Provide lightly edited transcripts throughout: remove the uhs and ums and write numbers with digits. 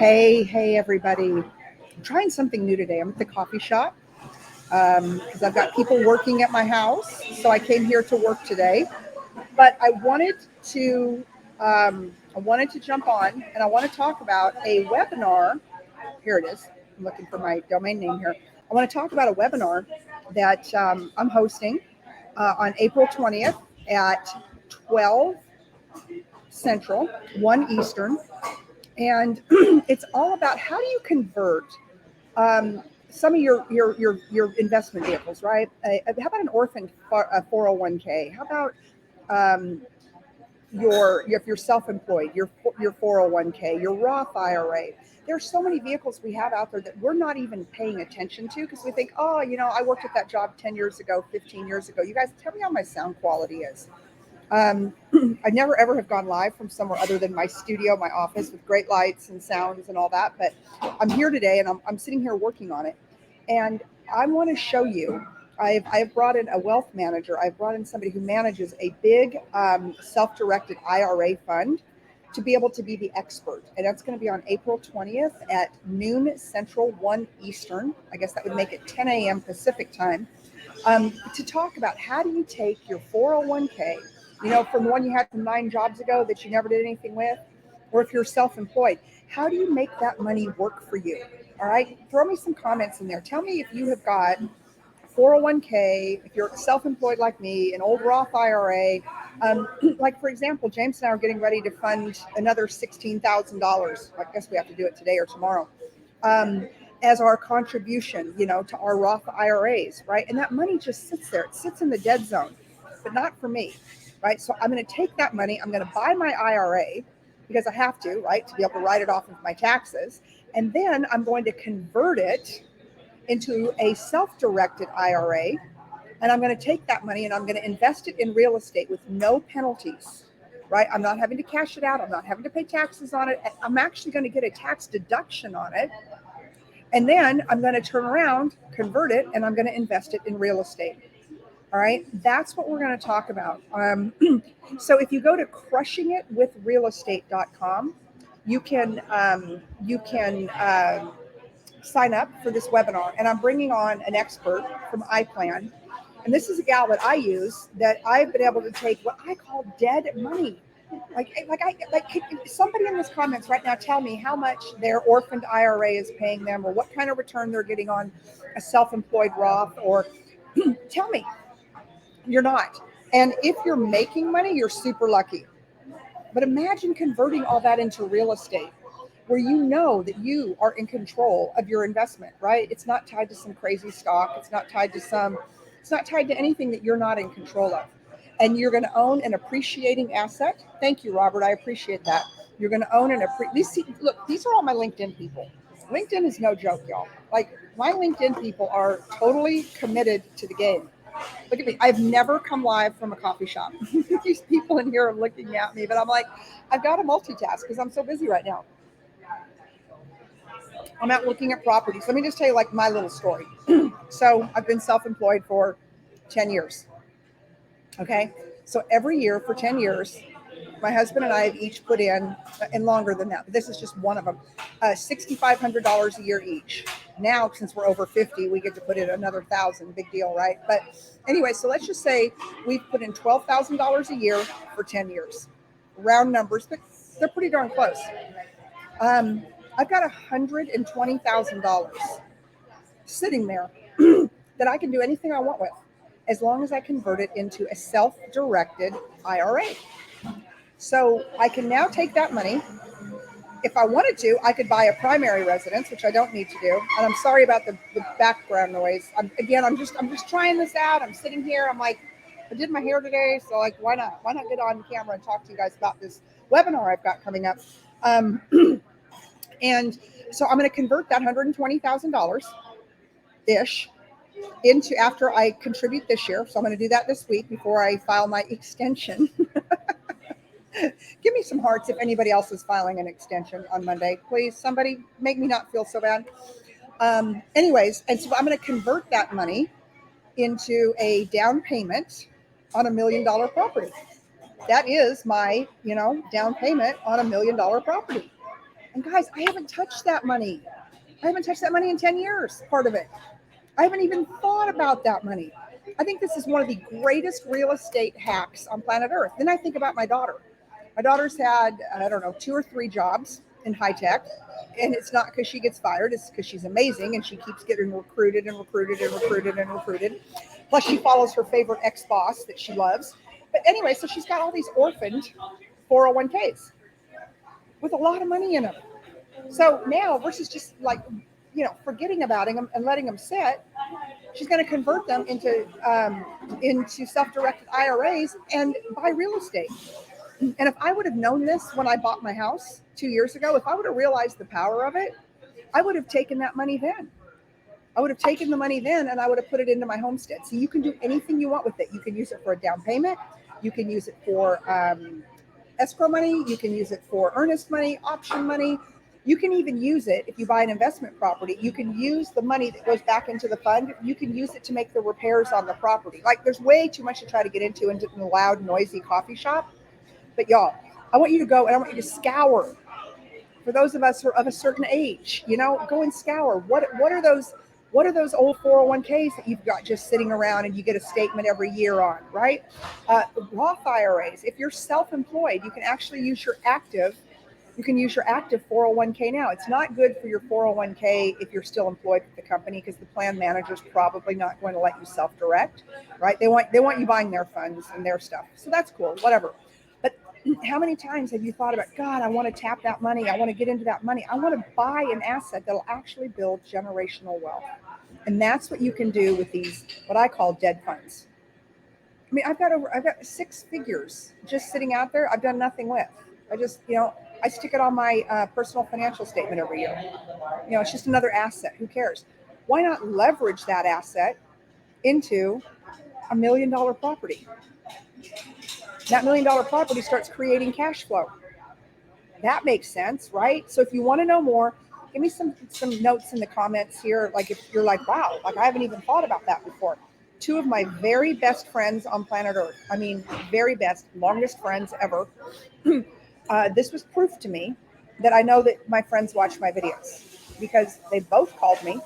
Hey, everybody. I'm trying something new today. I'm at the coffee shop because I've got people working at my house. So I came here to work today. But I wanted to jump on and I want to talk about a webinar. Here it is. I'm looking for my domain name here. I want to talk about a webinar that I'm hosting on April 20th at 12 Central, 1 Eastern. And it's all about how do you convert some of your investment vehicles, right? How about an orphan 401k? How about um, if you're self-employed, your 401k, your Roth IRA? There's so many vehicles we have out there that we're not even paying attention to because we think, oh, I worked at that job 10 years ago, 15 years ago. You guys tell me how my sound quality is. Um, I never ever have gone live from somewhere other than my studio, my office with great lights and sounds and all that. But I'm here today and I'm sitting here working on it. And I want to show you, I've brought in a wealth manager. I've brought in somebody who manages a big self-directed IRA fund to be able to be the expert. And that's going to be on April 20th at noon Central, 1 Eastern. I guess that would make it 10 a.m. Pacific time. To talk about how do you take your 401k, from the one you had from 9 jobs ago that you never did anything with, or if you're self-employed, how do you make that money work for you? All right, throw me some comments in there. Tell me if you have got 401k, if you're self-employed like me, an old Roth IRA. Like, for example, James and I are getting ready to fund another $16,000. I guess we have to do it today or tomorrow. As our contribution, to our Roth IRAs, right? And that money just sits there. It sits in the dead zone, but not for me, right? So I'm going to take that money. I'm going to buy my IRA because I have to, right, to be able to write it off of my taxes. And then I'm going to convert it into a self-directed IRA. And I'm going to take that money and I'm going to invest it in real estate with no penalties, right? I'm not having to cash it out. I'm not having to pay taxes on it. I'm actually going to get a tax deduction on it. And then I'm going to turn around, convert it, and I'm going to invest it in real estate. All right. That's what we're going to talk about. So if you go to crushingitwithrealestate.com, you can sign up for this webinar. And I'm bringing on an expert from iPlan. And this is a gal that I use that I've been able to take what I call dead money. Like somebody in the comments right now tell me how much their orphaned IRA is paying them or what kind of return they're getting on a self-employed Roth, or tell me you're not. And if you're making money, you're super lucky. But imagine converting all that into real estate where you know that you are in control of your investment, right? It's not tied to some crazy stock. It's not tied to anything that you're not in control of. And you're going to own an appreciating asset. Thank you, Robert. I appreciate that. You're going to own these are all my LinkedIn people. LinkedIn is no joke, y'all. Like, my LinkedIn people are totally committed to the game. Look at me. I've never come live from a coffee shop. These people in here are looking at me, but I'm like, I've got to multitask because I'm so busy right now. I'm out looking at properties. Let me just tell you like my little story. So I've been self-employed for 10 years. Okay. So every year for 10 years, my husband and I have each put in, and longer than that, but this is just one of them, $6,500 a year each. Now, since we're over 50, we get to put in another 1,000. Big deal, right? But anyway, so let's just say we've put in $12,000 a year for 10 years. Round numbers, but they're pretty darn close. I've got $120,000 sitting there that I can do anything I want with, as long as I convert it into a self-directed IRA. So I can now take that money. If I wanted to, I could buy a primary residence, which I don't need to do. And I'm sorry about the background noise. I'm just trying this out. I'm sitting here. I'm like, I did my hair today, so like, why not? Why not get on camera and talk to you guys about this webinar I've got coming up? And so I'm going to convert that $120,000 ish into, after I contribute this year. So I'm going to do that this week before I file my extension. Give me some hearts if anybody else is filing an extension on Monday. Please, somebody make me not feel so bad. Anyways, and so I'm going to convert that money into a down payment on $1 million property. That is my, down payment on $1 million property. And guys, I haven't touched that money. I haven't touched that money in 10 years, part of it. I haven't even thought about that money. I think this is one of the greatest real estate hacks on planet Earth. Then I think about my daughter. My daughter's had, I don't know, 2 or 3 jobs in high tech. And it's not because she gets fired, it's because she's amazing and she keeps getting recruited and recruited and recruited and recruited. Plus, she follows her favorite ex boss that she loves. But anyway, so she's got all these orphaned 401ks with a lot of money in them. So now, versus just like, forgetting about them and letting them sit, she's going to convert them into self-directed IRAs and buy real estate. And if I would have known this when I bought my house 2 years ago, if I would have realized the power of it, I would have taken that money then. I would have taken the money then and I would have put it into my homestead. So you can do anything you want with it. You can use it for a down payment. You can use it for escrow money. You can use it for earnest money, option money. You can even use it if you buy an investment property. You can use the money that goes back into the fund. You can use it to make the repairs on the property. Like, there's way too much to try to get into in the loud, noisy coffee shop. But y'all, I want you to go and I want you to scour. For those of us who are of a certain age, go and scour. What are those old 401ks that you've got just sitting around and you get a statement every year on, right? Roth IRAs. If you're self-employed, you can actually use your active 401k now. It's not good for your 401k if you're still employed with the company, because the plan manager's probably not going to let you self-direct, right? They want you buying their funds and their stuff. So that's cool, whatever. But how many times have you thought about, God, I want to tap that money. I want to get into that money. I want to buy an asset that'll actually build generational wealth. And that's what you can do with these, what I call dead funds. I mean, I've got 6 figures just sitting out there. I've done nothing with. I just, I stick it on my personal financial statement every year. It's just another asset. Who cares? Why not leverage that asset into $1 million property? That $1 million property starts creating cash flow. That makes sense, right? So if you want to know more, give me some notes in the comments here. Like, if you're like, wow, like I haven't even thought about that before. 2 of my very best friends on planet Earth, I mean, very best, longest friends ever. This was proof to me that I know that my friends watch my videos, because they both called me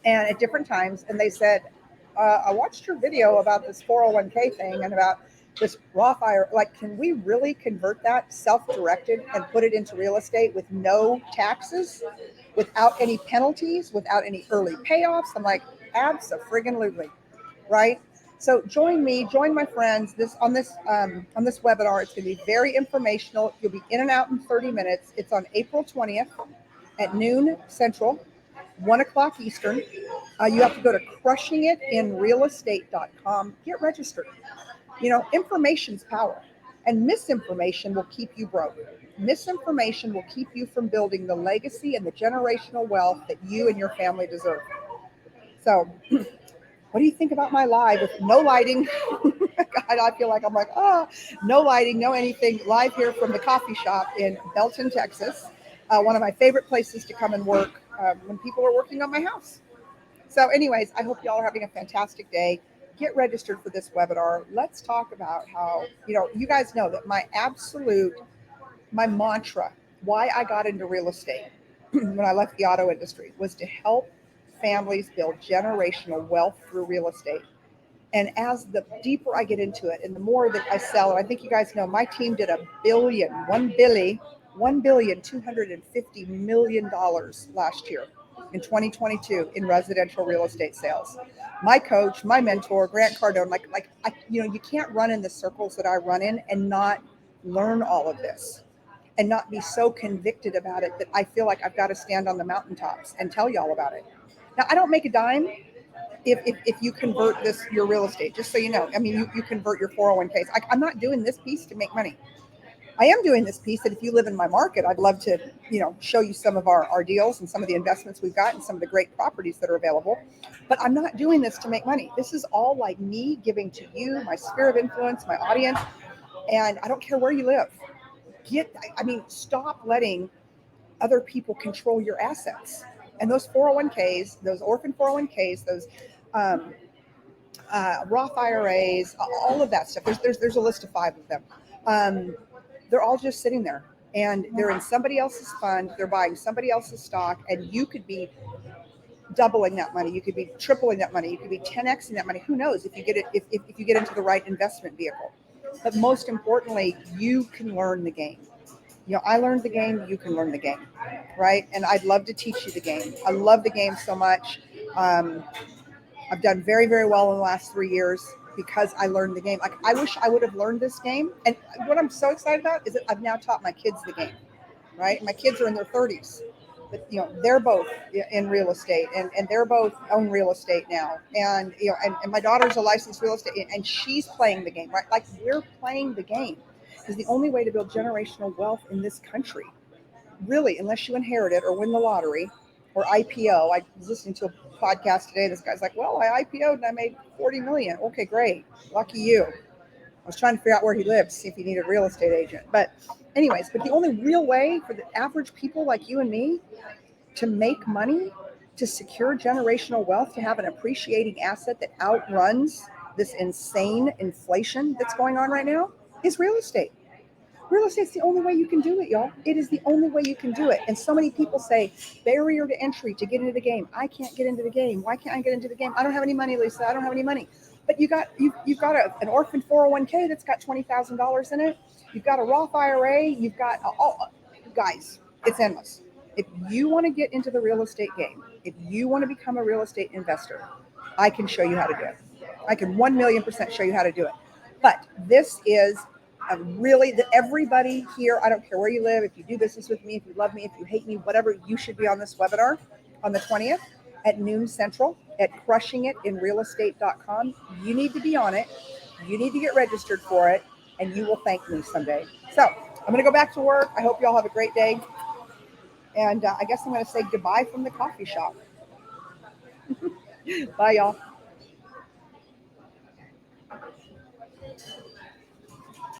and at different times, and they said, I watched your video about this 401k thing and about this Roth IRA. Like, can we really convert that self-directed and put it into real estate with no taxes, without any penalties, without any early payoffs? I'm like, abso-friggin-lutely, right? So join my friends on this webinar. It's going to be very informational. You'll be in and out in 30 minutes. It's on April 20th at noon Central, 1 o'clock Eastern. You have to go to crushingitinrealestate.com. Get registered. Information's power, and misinformation will keep you broke. Misinformation will keep you from building the legacy and the generational wealth that you and your family deserve. So, what do you think about my live with no lighting? God, I feel like I'm like, no lighting, no anything. Live here from the coffee shop in Belton, Texas. One of my favorite places to come and work when people are working on my house. So anyways, I hope y'all are having a fantastic day. Get registered for this webinar. Let's talk about how, you guys know that my mantra, why I got into real estate when I left the auto industry, was to help families build generational wealth through real estate. And as the deeper I get into it and the more that I sell, and I think you guys know, my team did $1,250,000,000 last year in 2022 in residential real estate sales. My coach, my mentor, Grant Cardone, you can't run in the circles that I run in and not learn all of this and not be so convicted about it that I feel like I've got to stand on the mountaintops and tell y'all about it. Now, I don't make a dime if you convert your real estate, just so you know. I mean, you convert your 401ks. I'm not doing this piece to make money. I am doing this piece that if you live in my market, I'd love to, show you some of our deals and some of the investments we've got and some of the great properties that are available. But I'm not doing this to make money. This is all like me giving to you, my sphere of influence, my audience. And I don't care where you live. Stop letting other people control your assets. And those 401ks, those orphan 401ks, those Roth IRAs, all of that stuff. There's a list of 5 of them. They're all just sitting there. and they're in somebody else's fund, they're buying somebody else's stock, and you could be doubling that money, you could be tripling that money, you could be 10xing that money. Who knows if you get it, if you get into the right investment vehicle. But most importantly, you can learn the game. I learned the game, you can learn the game, right? And I'd love to teach you the game. I love the game so much. um, I've done very, very well in the last 3 years because I learned the game. Like, I wish I would have learned this game. And what I'm so excited about is that I've now taught my kids the game, right? My kids are in their 30s, but they're both in real estate, and they're both own real estate now. And and my daughter's a licensed real estate, and she's playing the game, right? Like, we're playing the game. Because the only way to build generational wealth in this country, really, unless you inherit it or win the lottery or IPO. I was listening to a podcast today. This guy's like, well, I IPO'd and I made 40 million. Okay, great. Lucky you. I was trying to figure out where he lived, see if he needed a real estate agent. But anyways, but the only real way for the average people like you and me to make money, to secure generational wealth, to have an appreciating asset that outruns this insane inflation that's going on right now, is real estate. Real estate's the only way you can do it, y'all. It is the only way you can do it. And so many people say, barrier to entry to get into the game. I can't get into the game. Why can't I get into the game? I don't have any money, Lisa. I don't have any money. But you've got an orphan 401k that's got $20,000 in it. You've got a Roth IRA. You've got guys. It's endless. If you want to get into the real estate game, if you want to become a real estate investor, I can show you how to do it. I can 1,000,000% show you how to do it. But this is really, that everybody here, I don't care where you live, if you do business with me, if you love me, if you hate me, whatever, you should be on this webinar on the 20th at noon Central at crushingitinrealestate.com. You need to be on it. You need to get registered for it, and you will thank me someday. So I'm going to go back to work. I hope you all have a great day. And I guess I'm going to say goodbye from the coffee shop. Bye, y'all.